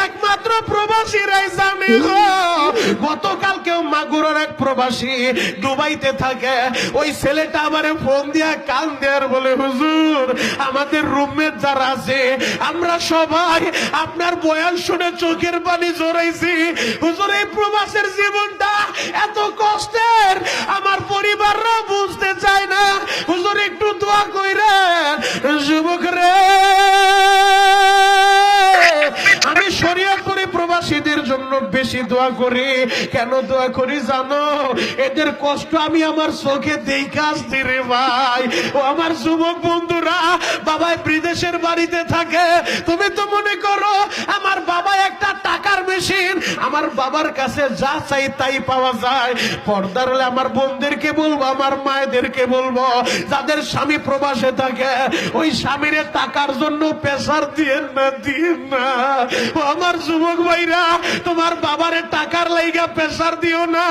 একমাত্র প্রবাসীরাই জানে গো। গতকালকেও মাগুরার এক প্রবাসী দুবাইতে থাকে, ওই ছেলেটা আমারে ফোন দিয়া কান দেয়ার বলে, হুজুর আমাদের রুমমেট যারা আছে আমরা সবাই আপনার বয়ান শুনে চোখের পানি জড়াইছি। হুজুর এই প্রবাসের জীবনটা এত কষ্টের, আমার পরিবাররা বুঝতে চায় না। হুজুর একটু দোয়া কইরেন। যুবক রে, আমি শরীয়তপুরে প্রবাসীদের জন্য বেশি দোয়া করি। কেন দোয়া করি জানো? এদের কষ্ট আমি আমার চোখে দেখে আসছি রে ভাই। ও আমার যুবক বন্ধুরা, বাবা বিদেশের বাড়িতে থাকে, তুমি তো মনে করো আমার বাবা একটা টাকার মেশিন, আমার বাবার কাছে যা চাই তাই পাওয়া যায়। পর্দার হলে আমার বোনদেরকে বলবো, আমার মায়েদেরকে বলবো, যাদের স্বামী প্রবাসে থাকে ওই স্বামীর টাকার জন্য প্রেসার দিয়েন না, দিয়েন না। ও আমার যুবক ভাইরা, তোমার বাবারে টাকার লাইগা প্রেসার দিও না।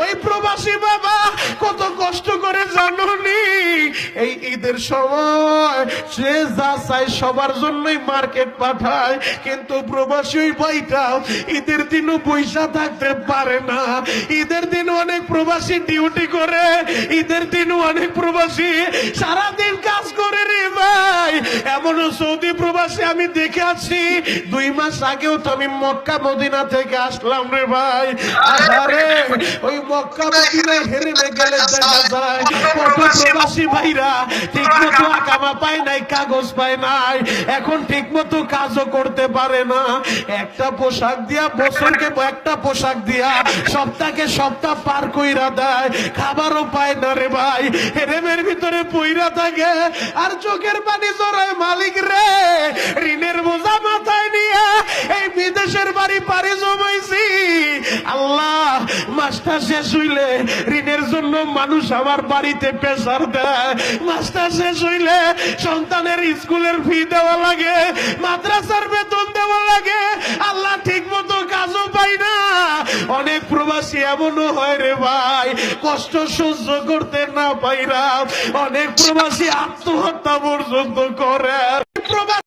ওই প্রবাসী বাবা কত কষ্ট করে জানোনি? এই ঈদের সময় সে যা চায় সবার জন্যই মার্কেট পাঠায়, কিন্তু প্রবাসী ওই ভাইটা ঈদের দিনও পয়সা থাকতে পারে না। ঈদের দিন অনেক প্রবাসী ডিউটি করে, ঈদের দিনও অনেক প্রবাসী সারাদিন কাজ করে রে ভাই। এমনও সৌদি প্রবাসী আমি দেখে আছি, 2 মাস আগেও তো আমি মক্কা মদিনা থেকে আসলাম রে ভাই। আরে ওই মক্কা মদিনায় হেরেমে গেলে দেখা যায় কত প্রবাসী ভাইরা ঠিক মতো আকামা পায় নাই, কাগজ পায় নাই, এখন ঠিক মতো কাজও করতে পারে না। একটা পোশাক দিয়া বছরকে একটা পোশাক দিয়া সপ্তাহকে সপ্তাহ পার কইরা দেয়, খাবারও পায় না রে ভাই। হেরেমের ভিতরে পইরা থাকে আর চোখের পানি জড়ায়। মালিক রে, ঋণের বোঝা মাথায় নিয়ে এই বিদেশের বাড়ি পাড়ি জমাইছি। আল্লাহ, মাসটা শেষ হইলে ঋণের জন্য মানুষ আমার বাড়িতে প্রেসার দেয়, মাসটা শেষ হইলে সন্তানের স্কুলের ফি দেওয়া লাগে, মাদ্রাসার বেতন দেওয়া লাগে। আল্লাহ, ঠিক মতো কাজও পাই না। অনেক প্রবাসী এমনও হয় রে ভাই, কষ্ট সহ্য করতে না পাইরা অনেক প্রবাসী আত্মহত্যা পর্যন্ত করে।